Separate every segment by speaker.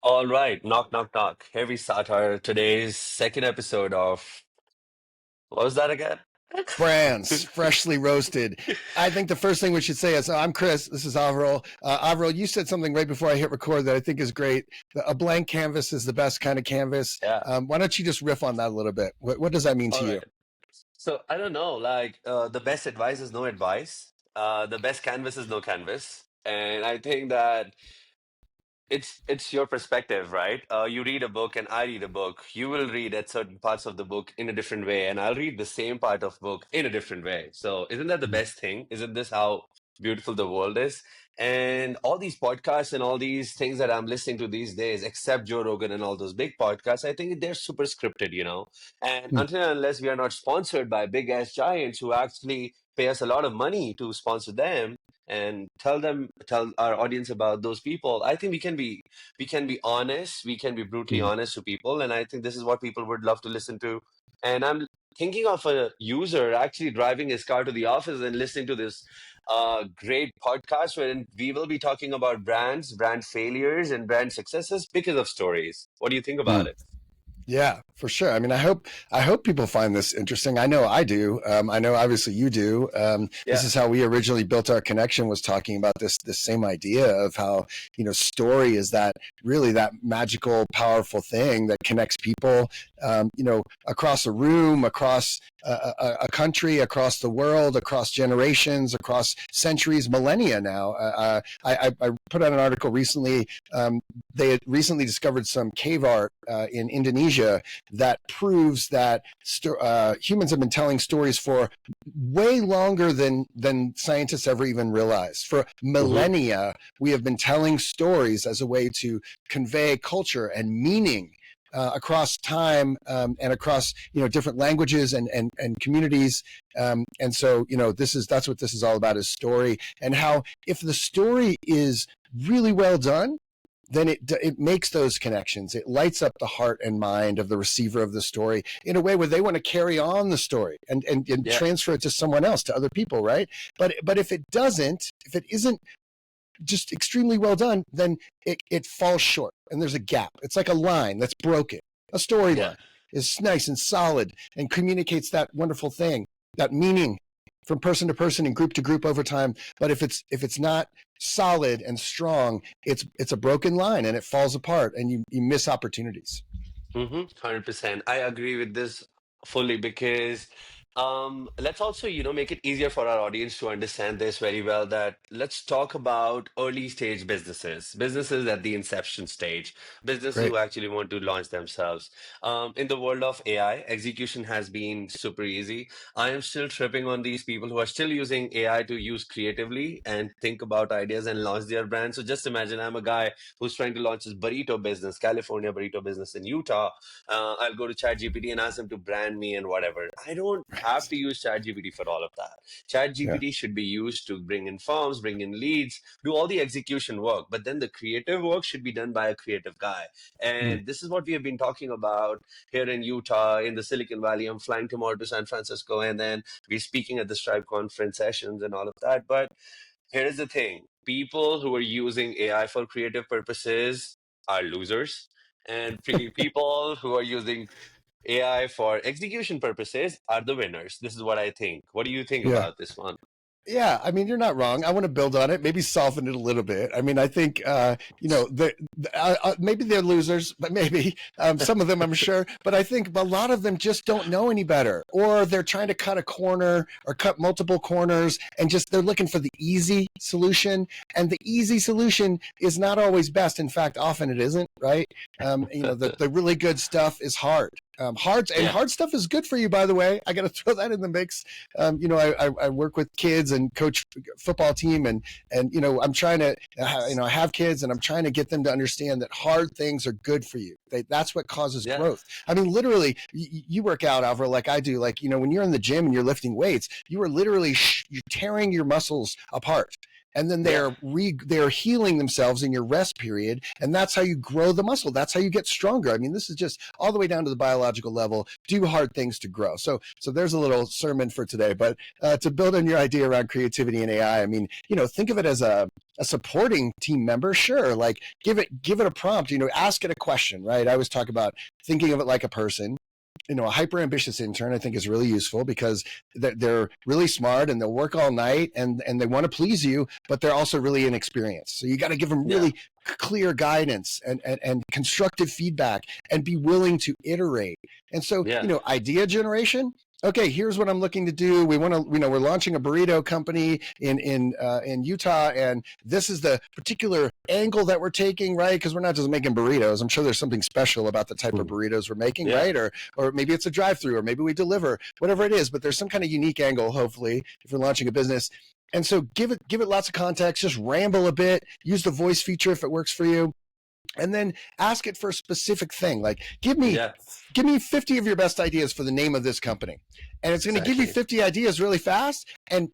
Speaker 1: All right, knock, knock, knock. Here we start our today's second episode of what was that again?
Speaker 2: Brands, freshly roasted. I think the first thing we should say is, I'm Chris. This is Aviral. Aviral, you said something right before I hit record that I think is great. A blank canvas is the best kind of canvas.
Speaker 1: Yeah.
Speaker 2: Why don't you just riff on that a little bit? What does that mean
Speaker 1: All
Speaker 2: to you?
Speaker 1: right. So I don't know, the best advice is no advice. The best canvas is no canvas. And I think that it's your perspective, right? You read a book and I read a book. You will read at certain parts of the book in a different way, and I'll read the same part of book in a different way. So isn't that the best thing? Isn't this how beautiful the world is? And all these podcasts and all these things that I'm listening to these days, except Joe Rogan and all those big podcasts, I think they're super scripted, you know. And
Speaker 2: Mm.
Speaker 1: until and unless we are not sponsored by big ass giants who actually pay us a lot of money to sponsor them, and tell our audience about those people, I think we can be honest, we can be brutally
Speaker 2: Mm.
Speaker 1: honest to people, and I think this is what people would love to listen to. And I'm thinking of a user actually driving his car to the office and listening to this great podcast wherein we will be talking about brands, brand failures, and brand successes because of stories. What do you think about
Speaker 2: Mm.
Speaker 1: it?
Speaker 2: Yeah, for sure. I mean, I hope people find this interesting. I know I do. I know obviously you do. This
Speaker 1: Yeah.
Speaker 2: is how we originally built our connection, was talking about this same idea of how, story is that really that magical, powerful thing that connects people, across a room, across a country, across the world, across generations, across centuries, millennia now. I put out an article recently. They had recently discovered some cave art in Indonesia that proves that humans have been telling stories for way longer than scientists ever even realized. For
Speaker 1: Hmm.
Speaker 2: millennia, we have been telling stories as a way to convey culture and meaning. Across time, and across different languages and communities, and so that's what this is all about, is story, and how if the story is really well done, then it makes those connections. It lights up the heart and mind of the receiver of the story in a way where they want to carry on the story and
Speaker 1: Yeah.
Speaker 2: transfer it to someone else, to other people, right? But if it doesn't, if it isn't just extremely well done, then it falls short and there's a gap. It's like a line that's broken. A
Speaker 1: Yeah.
Speaker 2: storyline is nice and solid and communicates that wonderful thing, that meaning from person to person and group to group over time. But if it's not solid and strong, it's a broken line and it falls apart and you miss opportunities.
Speaker 1: 100%. I agree with this fully because let's also, make it easier for our audience to understand this very well, that let's talk about early stage businesses, businesses at the inception stage, businesses
Speaker 2: Great.
Speaker 1: who actually want to launch themselves. In the world of AI, execution has been super easy. I am still tripping on these people who are still using AI to use creatively and think about ideas and launch their brand. So just imagine I'm a guy who's trying to launch his burrito business, California burrito business in Utah. I'll go to ChatGPT and ask them to brand me and whatever. I don't have
Speaker 2: Right.
Speaker 1: to use ChatGPT for all of that.
Speaker 2: Yeah.
Speaker 1: ChatGPT should be used to bring in forms, bring in leads, do all the execution work. But then the creative work should be done by a creative guy.
Speaker 2: Mm.
Speaker 1: And this is what we have been talking about here in Utah, in the Silicon Valley. I'm flying tomorrow to San Francisco, and then we're speaking at the Stripe conference sessions and all of that. But here is the thing: people who are using AI for creative purposes are losers, and people who are using AI for execution purposes are the winners. This is what I think. What do you think
Speaker 2: Yeah.
Speaker 1: about this one?
Speaker 2: Yeah, I mean, you're not wrong. I want to build on it, maybe soften it a little bit. I mean, I think, maybe they're losers, but maybe some of them, I'm sure. But I think a lot of them just don't know any better, or they're trying to cut a corner or cut multiple corners, and just they're looking for the easy solution. And the easy solution is not always best. In fact, often it isn't, right? The really good stuff is hard.
Speaker 1: Yeah.
Speaker 2: Hard stuff is good for you, by the way. I got to throw that in the mix. I work with kids and coach football team, and I'm trying to I have kids, and I'm trying to get them to understand that hard things are good for you. That's what causes
Speaker 1: Yeah.
Speaker 2: growth. I mean, literally, you work out, Alvaro, like I do. Like when you're in the gym and you're lifting weights, you are literally you're tearing your muscles apart. and then
Speaker 1: Yeah.
Speaker 2: they're healing themselves in your rest period, and that's how you grow the muscle. That's how you get stronger. I mean, this is just all the way down to the biological level. Do hard things to grow. So there's a little sermon for today. But to build on your idea around creativity and AI, I mean, think of it as a supporting team member. Sure, like give it a prompt. Ask it a question. Right? I always talk about thinking of it like a person. A hyper ambitious intern I think is really useful because they're really smart and they'll work all night and they want to please you, but they're also really inexperienced. So you got to give them
Speaker 1: Yeah.
Speaker 2: really clear guidance and constructive feedback and be willing to iterate. And so,
Speaker 1: Yeah.
Speaker 2: idea generation. Okay, here's what I'm looking to do. We want to, we're launching a burrito company in Utah, and this is the particular angle that we're taking, right? Because we're not just making burritos. I'm sure there's something special about the type of burritos we're making,
Speaker 1: Yeah.
Speaker 2: right? Or maybe it's a drive-through, or maybe we deliver, whatever it is. But there's some kind of unique angle, hopefully, if you're launching a business. And so give it lots of context. Just ramble a bit. Use the voice feature if it works for you, and then ask it for a specific thing. Like give me
Speaker 1: Yeah.
Speaker 2: 50 of your best ideas for the name of this company, and it's going to give you
Speaker 1: Exactly.
Speaker 2: 50 ideas really fast, and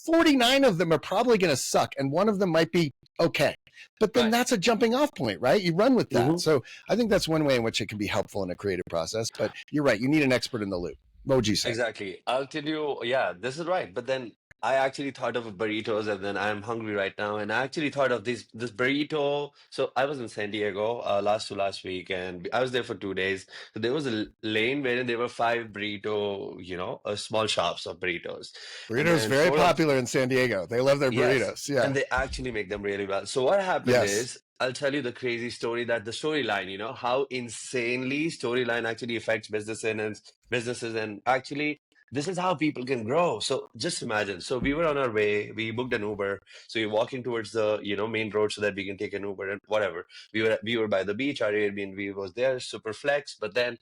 Speaker 2: 49 of them are probably going to suck, and one of them might be okay, but then
Speaker 1: Right.
Speaker 2: that's a jumping off point, right? You run with that.
Speaker 1: Hmm.
Speaker 2: So I think that's one way in which it can be helpful in a creative process, but you're right, you need an expert in the loop. What would you say?
Speaker 1: Exactly. I'll tell you, yeah, this is right. But then I actually thought of burritos, and then I'm hungry right now. And I actually thought of this burrito. So I was in San Diego last week, and I was there for 2 days. So there was a lane wherein there were five burrito, small shops of burritos, and
Speaker 2: Burritos
Speaker 1: then
Speaker 2: very
Speaker 1: four of
Speaker 2: popular in San Diego. They love their
Speaker 1: yes,
Speaker 2: burritos. Yeah.
Speaker 1: and they actually make them really well. So what happened
Speaker 2: Yes.
Speaker 1: is, I'll tell you the crazy story that the storyline, how insanely storyline actually affects businesses, and actually this is how people can grow. So just imagine. So we were on our way, we booked an Uber. So we're walking towards the, main road so that we can take an Uber and whatever. We were by the beach, our Airbnb was there, super flex, but then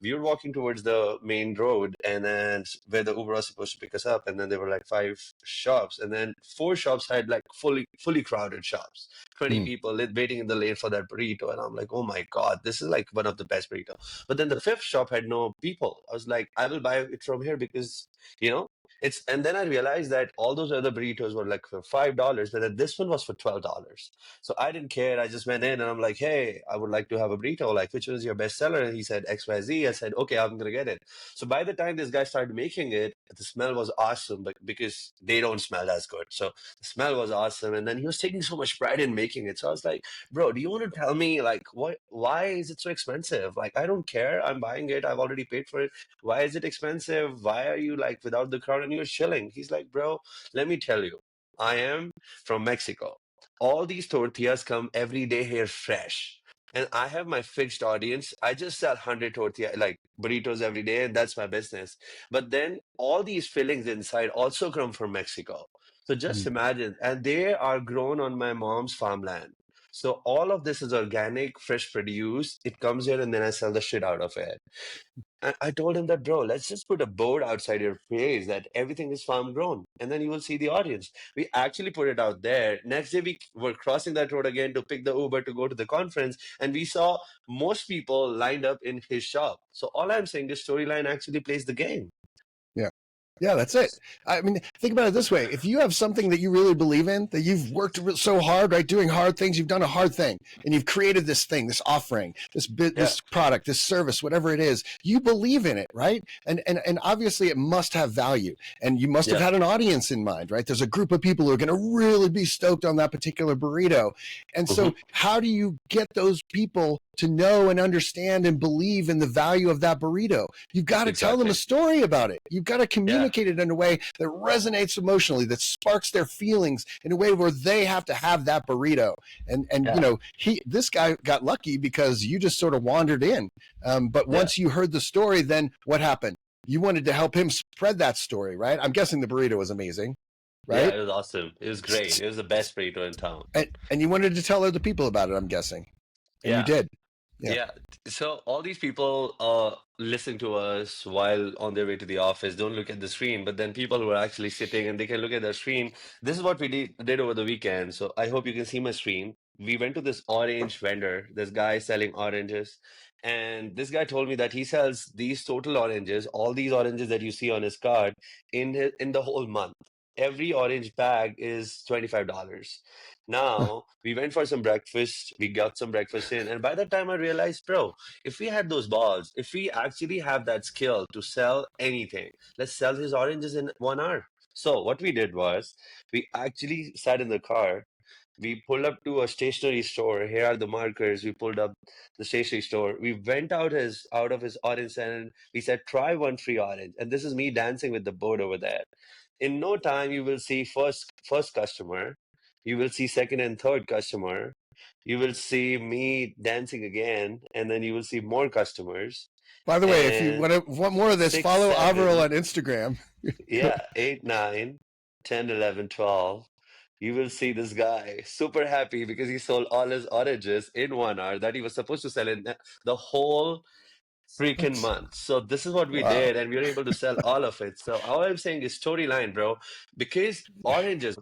Speaker 1: we were walking towards the main road, and then where the Uber was supposed to pick us up, and then there were like five shops, and then four shops had like fully crowded shops, 20
Speaker 2: Mm.
Speaker 1: people waiting in the lane for that burrito, and I'm like, oh my God, this is like one of the best burrito. But then the fifth shop had no people. I was like, I will buy it from here because you know and then I realized that all those other burritos were like for $5, but then this one was for $12. So I didn't care. I just went in and I'm like, hey, I would like to have a burrito. Like, which one is your best seller? And he said XYZ. I said, okay, I'm gonna get it. So by the time this guy started making it, the smell was awesome, but because they don't smell as good. So the smell was awesome. And then he was taking so much pride in making it. So I was like, bro, do you want to tell me like why is it so expensive? Like, I don't care. I'm buying it. I've already paid for it. Why is it expensive? Why are you like without the crowd and you're chilling? He's like, bro, let me tell you, I am from Mexico. All these tortillas come every day here fresh. And I have my fixed audience. I just sell 100 tortilla, like burritos every day, and that's my business. But then all these fillings inside also come from Mexico. So just
Speaker 2: Mm.
Speaker 1: imagine, and they are grown on my mom's farmland. So all of this is organic, fresh produce. It comes here, and then I sell the shit out of it. I told him that, bro, let's just put a board outside your place that everything is farm grown, and then you will see the audience. We actually put it out there. Next day, we were crossing that road again to pick the Uber to go to the conference, and we saw most people lined up in his shop. So all I'm saying is storyline actually plays the game.
Speaker 2: Yeah. Yeah, that's it. I mean, think about it this way. If you have something that you really believe in, that you've worked so hard, right, doing hard things, you've done a hard thing, and you've created this thing, this offering,
Speaker 1: Yeah,
Speaker 2: this product, this service, whatever it is, you believe in it, right? And obviously it must have value. And you must have
Speaker 1: yeah,
Speaker 2: had an audience in mind, right? There's a group of people who are going to really be stoked on that particular burrito. And
Speaker 1: hmm,
Speaker 2: so how do you get those people to know and understand and believe in the value of that burrito? You've got to tell them a
Speaker 1: exactly.
Speaker 2: story about it. You've got to
Speaker 1: Yeah,
Speaker 2: communicate it in a way that resonates emotionally, that sparks their feelings in a way where they have to have that burrito. And
Speaker 1: yeah,
Speaker 2: this guy got lucky because you just sort of wandered in. But
Speaker 1: yeah,
Speaker 2: once you heard the story, then what happened? You wanted to help him spread that story, right? I'm guessing the burrito was amazing,
Speaker 1: yeah.
Speaker 2: right?
Speaker 1: It was awesome. It was great. It was the best burrito in town.
Speaker 2: And you wanted to tell other people about it, I'm guessing. And you
Speaker 1: Yeah.
Speaker 2: did. Yeah.
Speaker 1: Yeah, so all these people listen to us while on their way to the office, don't look at the screen, but then people who are actually sitting and they can look at the screen. This is what we did over the weekend. So I hope you can see my screen. We went to this orange vendor, this guy selling oranges, and this guy told me that he sells these total oranges, all these oranges that you see on his card, in the whole month. every orange bag is $25. Now we went for some breakfast, we got some breakfast in, and by the time I realized, bro, if we had those balls, if we actually have that skill to sell anything, let's sell his oranges in 1 hour. So what we did was we actually sat in the car. We pulled up to a stationery store. Here are the markers. We pulled up the stationery store. We went out of his orange and we said, try one free orange. And this is me dancing with the board over there. In no time, you will see first customer. You will see second and third customer. You will see me dancing again, and then you will see more customers.
Speaker 2: By the way, if you
Speaker 1: And
Speaker 2: want more of this,
Speaker 1: six,
Speaker 2: follow Aviral
Speaker 1: seven,
Speaker 2: on Instagram.
Speaker 1: yeah, 8, 9, 10, 11, 12. You will see this guy super happy because he sold all his oranges in 1 hour that he was supposed to sell in the whole freaking
Speaker 2: What?
Speaker 1: month. So this is what we
Speaker 2: Wow.
Speaker 1: did, and we were able to sell all of it. So all I'm saying is storyline, bro. Because oranges,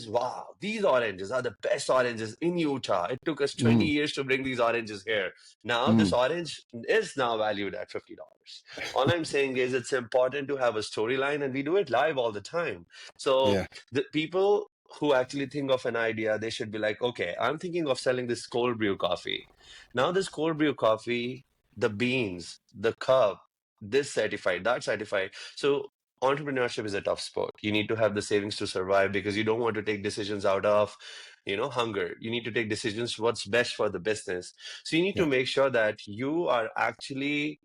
Speaker 1: wow, these oranges are the best oranges in Utah. It took us 20
Speaker 2: Mm,
Speaker 1: years to bring these oranges here. Now this
Speaker 2: mm,
Speaker 1: orange is now valued at $50. All I'm saying is it's important to have a storyline, and we do it live all the time. So
Speaker 2: yeah.
Speaker 1: the people who actually think of an idea, they should be like, okay, I'm thinking of selling this cold brew coffee. Now this cold brew coffee, the beans, the cup, this certified, that certified. So entrepreneurship is a tough sport. You need to have the savings to survive because you don't want to take decisions out of, hunger. You need to take decisions what's best for the business. So you need to
Speaker 2: Yeah.
Speaker 1: make sure that you are actually,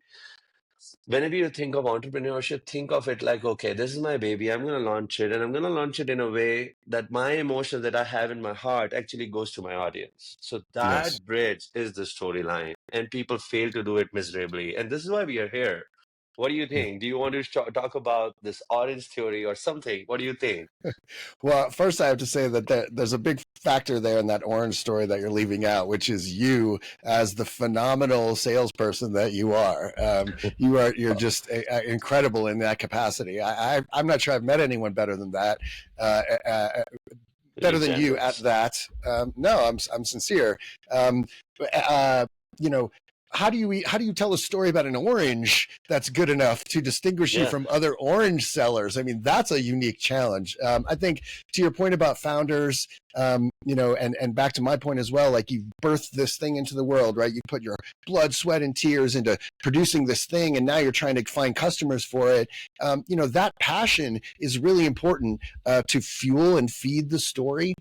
Speaker 1: whenever you think of entrepreneurship, think of it like, okay, this is my baby. I'm going to launch it, and I'm going to launch it in a way that my emotion that I have in my heart actually goes to my audience. So
Speaker 2: Yes.
Speaker 1: that bridge is the storyline, and people fail to do it miserably. And this is why we are here. What do you
Speaker 2: Yeah.
Speaker 1: think? Do you want to talk about this orange theory or something? What do you think?
Speaker 2: Well, first I have to say that there's a big factor there in that orange story that you're leaving out, which is you as the phenomenal salesperson that you are. You're just incredible in that capacity. I'm not sure I've met anyone better than that. Uh, uh, uh,
Speaker 1: You're
Speaker 2: Better than you at
Speaker 1: generous.
Speaker 2: that. No, I'm sincere. Um, uh, you know, how do you tell a story about an orange that's good enough to distinguish you
Speaker 1: Yeah.
Speaker 2: from other orange sellers? I mean, that's a unique challenge. I think to your point about founders, and back to my point as well, like you birthed this thing into the world, right? You put your blood, sweat, and tears into producing this thing, and now you're trying to find customers for it. That passion is really important to fuel and feed the story.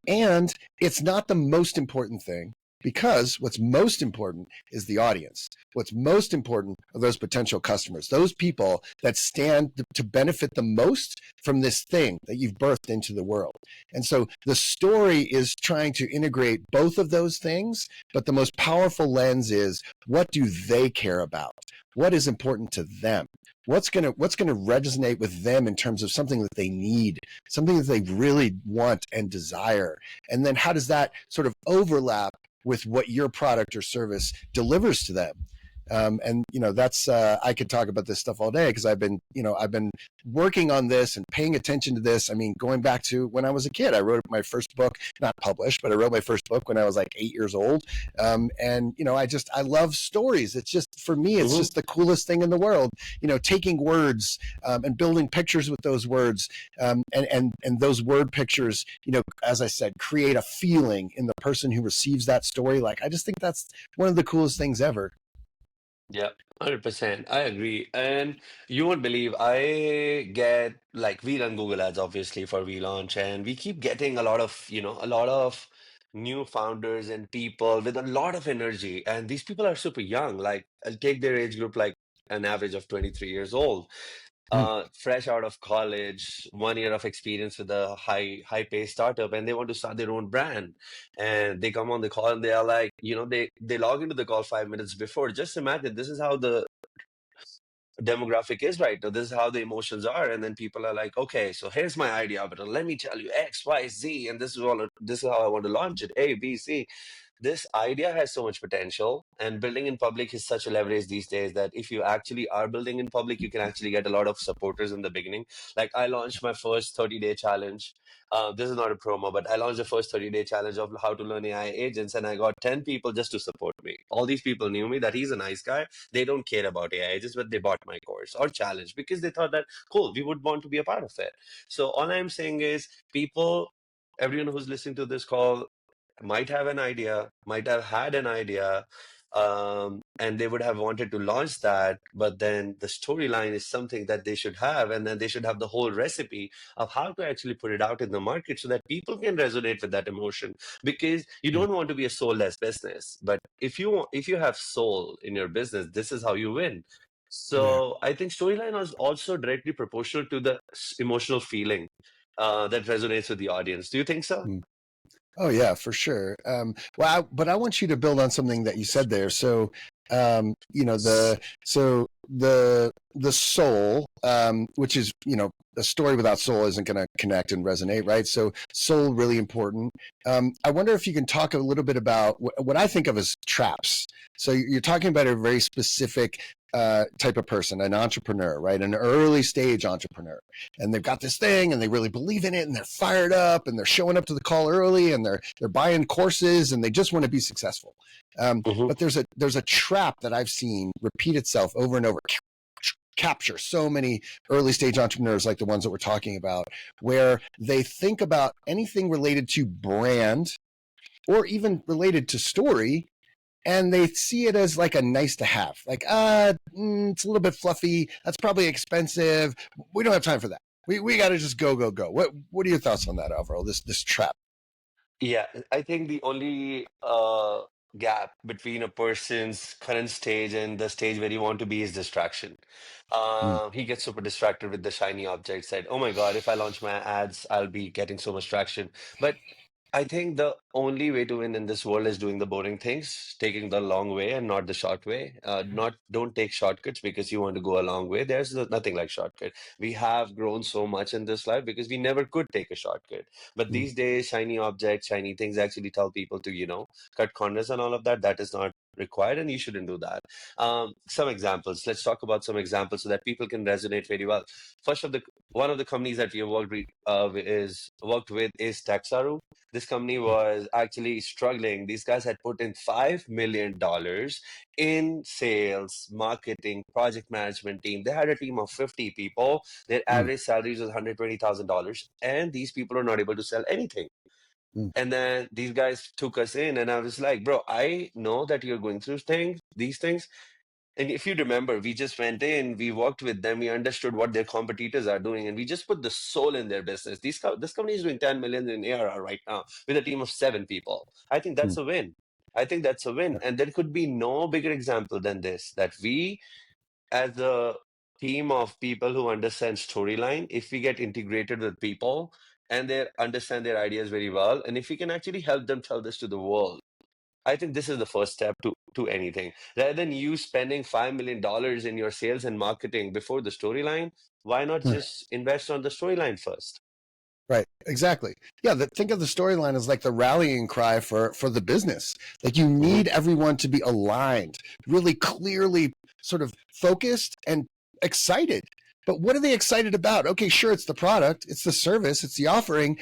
Speaker 2: And it's not the most important thing because what's most important is the audience. What's most important are those potential customers, those people that stand to benefit the most from this thing that you've birthed into the world. And so the story is trying to integrate both of those things, but the most powerful lens is what do they care about? What is important to them? What's gonna resonate with them in terms of something that they need, something that they really want and desire, and then how does that sort of overlap with what your product or service delivers to them? And that's I could talk about this stuff all day because I've been working on this and paying attention to this. I mean, going back to when I was a kid, I wrote my first book, not published, but I wrote my first book when I was like 8 years old. And I love stories. It's just for me, it's
Speaker 1: Hmm.
Speaker 2: just the coolest thing in the world. Taking words and building pictures with those words, and those word pictures, as I said, create a feeling in the person who receives that story. Like I just think that's one of the coolest things ever.
Speaker 1: Yeah, 100%. I agree. And you won't believe I get like we run Google Ads obviously for relaunch, and we keep getting a lot of new founders and people with a lot of energy. And these people are super young. Like I'll take their age group like an average of 23 years old,
Speaker 2: Hmm.
Speaker 1: fresh out of college, 1 year of experience with a high pay startup, and they want to start their own brand. And they come on the call and they are like, they log into the call 5 minutes before. Just imagine this is how the demographic is right now. This is how the emotions are. And then people are like, okay, so here's my idea, but let me tell you X, Y, Z, and this is how I want to launch it, A, B, C. this idea has so much potential, and building in public is such a leverage these days that if you actually are building in public, you can actually get a lot of supporters in the beginning. Like I launched my first 30-day challenge. This is not a promo, but I launched the first 30-day challenge of how to learn AI agents, and I got 10 people just to support me. All these people knew me that he's a nice guy. They don't care about AI agents, but they bought my course or challenge because they thought that, cool, we would want to be a part of it. So all I'm saying is, people, everyone who's listening to this call might have an idea, might have had an idea, and they would have wanted to launch that, but then the storyline is something that they should have, and then they should have the whole recipe of how to actually put it out in the market so that people can resonate with that emotion. Because you
Speaker 2: Mm.
Speaker 1: don't want to be a soulless business, but if you have soul in your business, this is how you win.
Speaker 2: Yeah.
Speaker 1: So I think storyline is also directly proportional to the emotional feeling that resonates with the audience. Do you think so?
Speaker 2: Mm. Oh yeah, for sure. But I want you to build on something that you said there. So, the soul, which is a story without soul isn't going to connect and resonate, right? So, soul really important. I wonder if you can talk a little bit about what I think of as traps. So, you're talking about a very specific type of person, an entrepreneur, right? An early stage entrepreneur, and they've got this thing, and they really believe in it, and they're fired up, and they're showing up to the call early, and they're buying courses, and they just want to be successful.
Speaker 1: Hmm.
Speaker 2: But there's a trap that I've seen repeat itself over and over, capture so many early stage entrepreneurs like the ones that we're talking about, where they think about anything related to brand or even related to story, and they see it as like a nice to have, like it's a little bit fluffy, that's probably expensive, we don't have time for that, we got to just go. What are your thoughts on that, Alvaro? This trap.
Speaker 1: Yeah, I think the only gap between a person's current stage and the stage where you want to be is distraction.
Speaker 2: Mm,
Speaker 1: He gets super distracted with the shiny object, said, "Oh my God, if I launch my ads, I'll be getting so much traction." But I think the only way to win in this world is doing the boring things, taking the long way and not the short way. Not Don't take shortcuts because you want to go a long way. Nothing like shortcut. We have grown so much in this life because we never could take a shortcut. But
Speaker 2: mm,
Speaker 1: these days, shiny objects, shiny things actually tell people to, cut corners and all of that. That is not required, and you shouldn't do that. Some examples. Let's talk about some examples so that people can resonate very well. First of the One of the companies that we have worked with is Taxaru. This company
Speaker 2: mm,
Speaker 1: was actually struggling. These guys had put in $5 million in sales, marketing, project management team. They had a team of 50 people. Their
Speaker 2: mm,
Speaker 1: average salaries was $120,000, and these people are not able to sell anything.
Speaker 2: mm,
Speaker 1: And then these guys took us in, and I was like, bro, I know that you're going through these things. And if you remember, we just went in, we worked with them, we understood what their competitors are doing, and we just put the soul in their business. This company is doing 10 million in ARR right now with a team of 7 people. I think
Speaker 2: mm.
Speaker 1: that's a win. I think that's a win.
Speaker 2: Yeah,
Speaker 1: And there could be no bigger example than this, that we, as a team of people who understand storyline, if we get integrated with people and they understand their ideas very well, and if we can actually help them tell this to the world, I think this is the first step to anything. Rather than you spending $5 million in your sales and marketing before the storyline, why not
Speaker 2: right.
Speaker 1: just invest on the storyline first?
Speaker 2: Right, exactly. Yeah, think of the storyline as like the rallying cry for the business. Like you
Speaker 1: Hmm.
Speaker 2: need everyone to be aligned, really clearly sort of focused and excited. But what are they excited about? Okay, sure, it's the product, it's the service, it's the offering,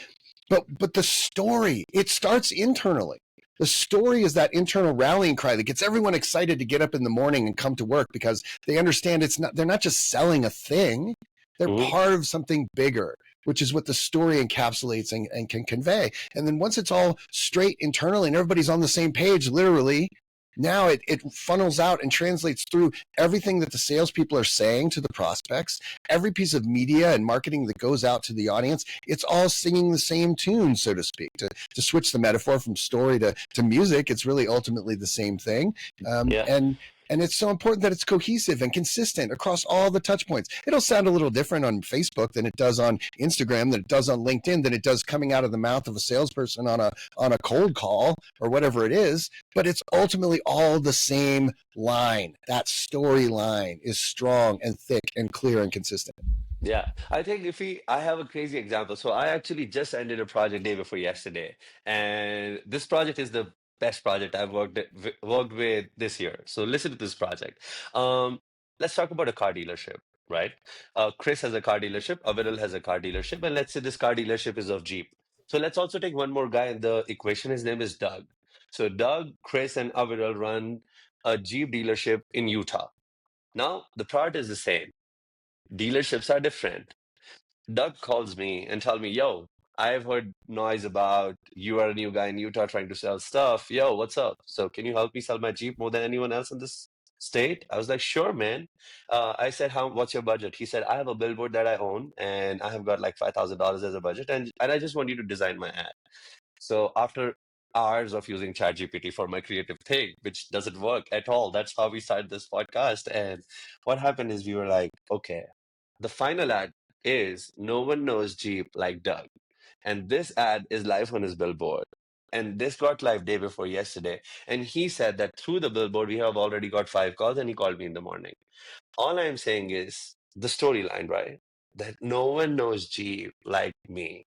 Speaker 2: but the story, it starts internally. The story is that internal rallying cry that gets everyone excited to get up in the morning and come to work because they understand they're not just selling a thing, they're
Speaker 1: Hmm.
Speaker 2: part of something bigger, which is what the story encapsulates and can convey. And then once it's all straight internally and everybody's on the same page, literally, now it funnels out and translates through everything that the salespeople are saying to the prospects, every piece of media and marketing that goes out to the audience. It's all singing the same tune, so to speak. To switch the metaphor from story to music, it's really ultimately the same thing. Um,
Speaker 1: Yeah.
Speaker 2: and and it's so important that it's cohesive and consistent across all the touch points. It'll sound a little different on Facebook than it does on Instagram, than it does on LinkedIn, than it does coming out of the mouth of a salesperson on a cold call or whatever it is. But it's ultimately all the same line. That storyline is strong and thick and clear and consistent.
Speaker 1: Yeah, I think I have a crazy example. So I actually just ended a project day before yesterday, and this project is the best project I've worked with this year. So listen to this project. Um, let's talk about a car dealership, right? Chris has a car dealership, Aviral has a car dealership, and let's say this car dealership is of Jeep. So let's also take one more guy in the equation. His name is Doug. So Doug, Chris, and Aviral run a Jeep dealership in Utah. Now the product is the same. Dealerships are different. Doug calls me and tell me, "Yo, I've heard noise about you are a new guy in Utah trying to sell stuff. Yo, what's up? So can you help me sell my Jeep more than anyone else in this state?" I was like, "Sure, man." I said, "How? What's your budget?" He said, "I have a billboard that I own, and I have got like $5,000 as a budget, and I just want you to design my ad." So after hours of using ChatGPT for my creative thing, which doesn't work at all, that's how we started this podcast. And what happened is we were like, okay, the final ad is no one knows Jeep like Doug. And this ad is live on his billboard. And this got live day before yesterday. And he said that through the billboard, we have already got 5 calls, and he called me in the morning. All I'm saying is the storyline, right? That no one knows Jeep like me.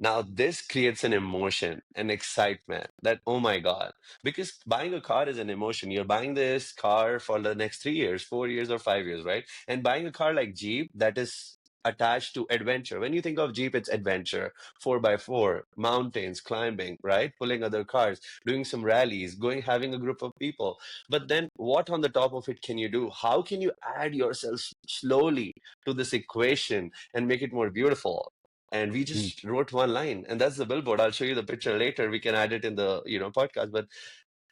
Speaker 1: Now, this creates an emotion, an excitement that, oh my God, because buying a car is an emotion. You're buying this car for the next 3 years, 4 years, or 5 years, right? And buying a car like Jeep that is attached to adventure. When you think of Jeep, it's adventure, 4x4, mountains, climbing, right? Pulling other cars, doing some rallies, going, having a group of people. But then what on the top of it can you do? How can you add yourself slowly to this equation and make it more beautiful? And we
Speaker 2: Mm.
Speaker 1: just wrote one line, and that's the billboard. I'll show you the picture later. We can add it in the podcast. But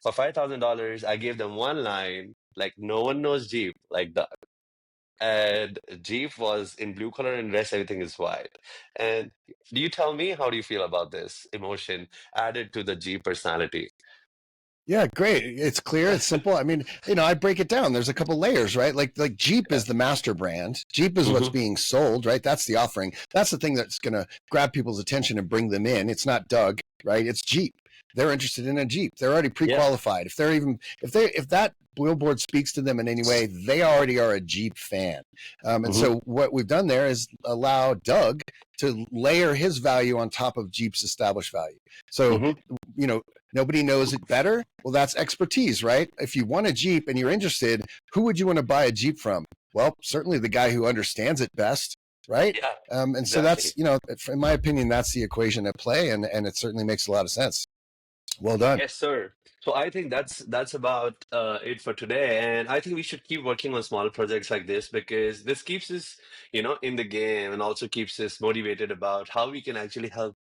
Speaker 1: for $5,000, I gave them one line, like no one knows Jeep like that. And Jeep was in blue color and rest everything is white. And do you tell me how do you feel about this emotion added to the Jeep personality?
Speaker 2: Yeah, great. It's clear. It's simple. I mean, I break it down. There's a couple layers, right? Like Jeep
Speaker 1: Yeah.
Speaker 2: is the master brand. Jeep is what's
Speaker 1: Hmm.
Speaker 2: being sold, right? That's the offering. That's the thing that's going to grab people's attention and bring them in. It's not Doug, right? It's Jeep. They're interested in a Jeep. They're already
Speaker 1: Yeah.
Speaker 2: pre-qualified. If that billboard speaks to them in any way, they already are a Jeep fan. And
Speaker 1: Hmm.
Speaker 2: so what we've done there is allow Doug to layer his value on top of Jeep's established value. So,
Speaker 1: Hmm.
Speaker 2: you know, nobody knows it better. Well, that's expertise, right? If you want a Jeep and you're interested, who would you want to buy a Jeep from? Well, certainly the guy who understands it best, right?
Speaker 1: Yeah,
Speaker 2: And so
Speaker 1: exactly.
Speaker 2: that's, in my opinion, that's the equation at play, and it certainly makes a lot of sense. Well done.
Speaker 1: Yes, sir. So I think that's about it for today, and I think we should keep working on small projects like this because this keeps us, in the game, and also keeps us motivated about how we can actually help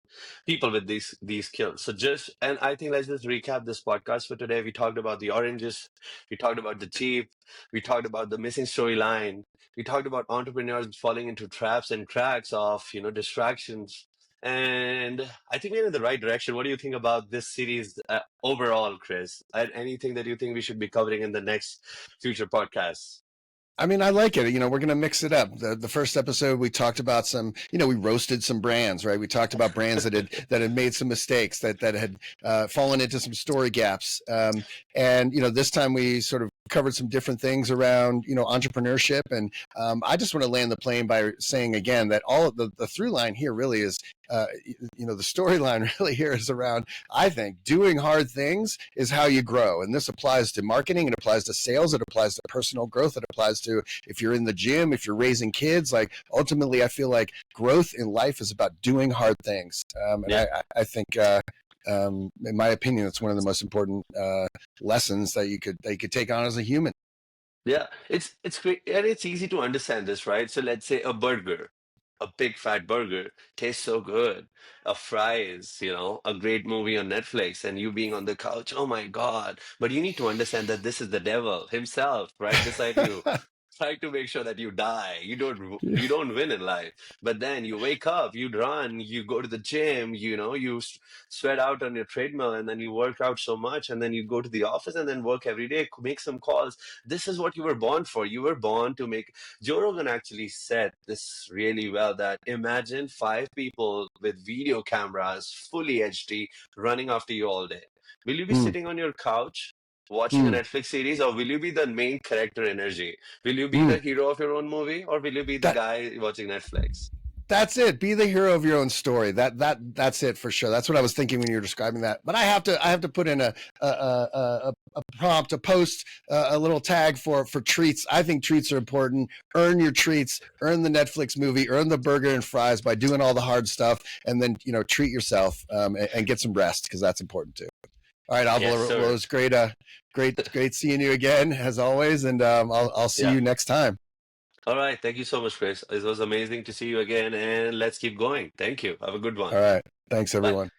Speaker 1: people with these skills. So just and I think let's just recap this podcast for today. We talked about the oranges, we talked about the Jeep, we talked about the missing storyline, we talked about entrepreneurs falling into traps and cracks of distractions. And I think we're in the right direction. What do you think about this series overall, Chris? And anything that you think we should be covering in the next future podcasts?
Speaker 2: I mean, I like it. We're going to mix it up. The first episode we talked about some, we roasted some brands, right? We talked about brands that had made some mistakes, that had fallen into some story gaps. And this time we sort of covered some different things around entrepreneurship. And I just want to land the plane by saying again that all of the through line here really is the storyline really here is around, I think, doing hard things is how you grow. And this applies to marketing, it applies to sales, it applies to personal growth, it applies to if you're in the gym, if you're raising kids. Like ultimately, I feel like growth in life is about doing hard things. And
Speaker 1: Yeah.
Speaker 2: I think, in my opinion, it's one of the most important lessons that you could take on as a human.
Speaker 1: Yeah, it's great and it's easy to understand this, right? So let's say a burger, a big fat burger tastes so good. A fries, a great movie on Netflix and you being on the couch, oh my God. But you need to understand that this is the devil himself right beside you, trying to make sure that you die. You don't win in life. But then you wake up, you run, you go to the gym, you sweat out on your treadmill and then you work out so much and then you go to the office and then work every day, make some calls. This is what you were born for. You were born to make. Joe Rogan actually said this really well that imagine five people with video cameras, fully HD, running after you all day. Will you be
Speaker 2: Mm,
Speaker 1: sitting on your couch watching a
Speaker 2: mm,
Speaker 1: Netflix series, or will you be the main character energy? Will you be the
Speaker 2: mm.
Speaker 1: hero of your own movie, or will you be the
Speaker 2: That
Speaker 1: guy watching Netflix?
Speaker 2: That's it. Be the hero of your own story. That's it for sure. That's what I was thinking when you were describing that. But I have to put in a prompt, a post, a little tag for treats. I think treats are important. Earn your treats. Earn the Netflix movie. Earn the burger and fries by doing all the hard stuff, and then treat yourself and get some rest because that's important too. All right,
Speaker 1: Yes,
Speaker 2: Alvaro, well, it
Speaker 1: sir.
Speaker 2: was great seeing you again as always, and I'll see
Speaker 1: Yeah.
Speaker 2: you next time.
Speaker 1: All right. Thank you so much, Chris. It was amazing to see you again, and let's keep going. Thank you. Have a good one.
Speaker 2: All right, thanks
Speaker 1: Bye.
Speaker 2: everyone.